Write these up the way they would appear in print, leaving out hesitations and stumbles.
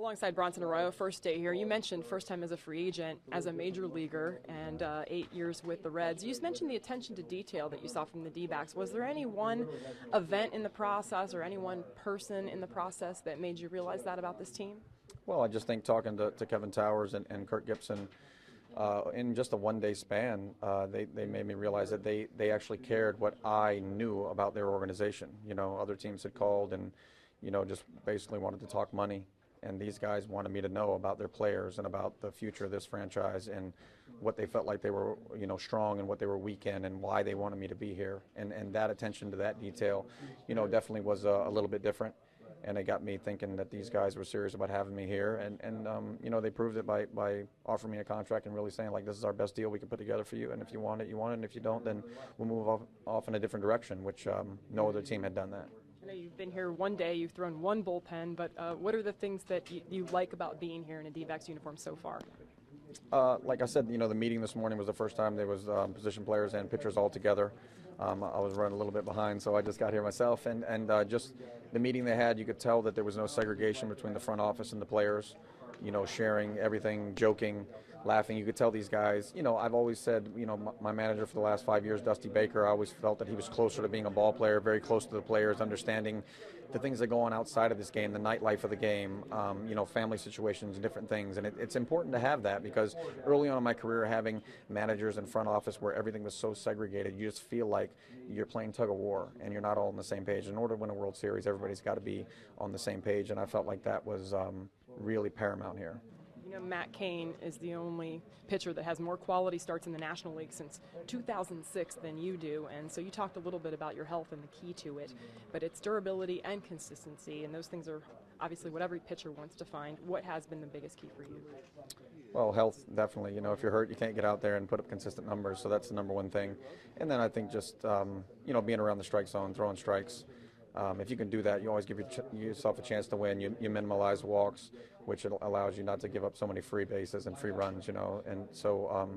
Alongside Bronson Arroyo, first day here. You mentioned first time as a free agent, as a major leaguer, and 8 years with the Reds. You mentioned the attention to detail that you saw from the D-backs. Was there any one event in the process or any one person in the process that made you realize that about this team? Well, I just think talking to Kevin Towers and Kirk Gibson in just a one-day span, they made me realize that they actually cared what I knew about their organization. You know, other teams had called and, you know, just basically wanted to talk money. And these guys wanted me to know about their players and about the future of this franchise and what they felt like they were, you know, strong and what they were weak in and why they wanted me to be here. And that attention to that detail, you know, definitely was a little bit different. And it got me thinking that these guys were serious about having me here. And you know, they proved it by offering me a contract and really saying, like, this is our best deal we can put together for you. And if you want it, you want it. And if you don't, then we'll move off in a different direction, which no other team had done that. I know you've been here one day, you've thrown one bullpen, but what are the things that you like about being here in a D-backs uniform so far? Like I said, you know, the meeting this morning was the first time there was position players and pitchers all together. I was running a little bit behind, so I just got here myself. And just the meeting they had, you could tell that there was no segregation between the front office and the players, you know, sharing everything, joking, laughing. You could tell these guys, you know, I've always said, you know, my manager for the last 5 years, Dusty Baker, I always felt that he was closer to being a ball player, very close to the players, understanding the things that go on outside of this game, the nightlife of the game, you know, family situations and different things. And it's important to have that because early on in my career, having managers in front office where everything was so segregated, you just feel like you're playing tug of war and you're not all on the same page. In order to win a World Series, everybody's got to be on the same page, and I felt like that was really paramount here. You know, Matt Cain is the only pitcher that has more quality starts in the National League since 2006 than you do, and so you talked a little bit about your health and the key to it, but it's durability and consistency, and those things are obviously what every pitcher wants to find. What has been the biggest key for you? Well, health, definitely. You know, if you're hurt, you can't get out there and put up consistent numbers, so that's the number one thing. And then I think just, you know, being around the strike zone, throwing strikes. If you can do that, you always give yourself a chance to win. You minimize walks, which allows you not to give up so many free bases and free runs, you know. And so,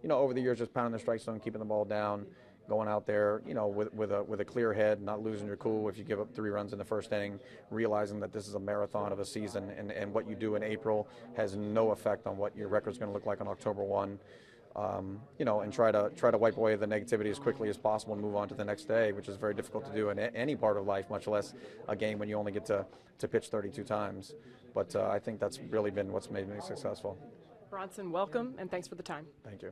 you know, over the years, just pounding the strike zone, keeping the ball down, going out there, you know, with a clear head, not losing your cool if you give up 3 runs in the first inning, realizing that this is a marathon of a season, and what you do in April has no effect on what your record's going to look like on October 1. You know, and try to wipe away the negativity as quickly as possible and move on to the next day, which is very difficult to do in any part of life, much less a game when you only get to pitch 32 times. But I think that's really been what's made me successful. Bronson, welcome, and thanks for the time. Thank you.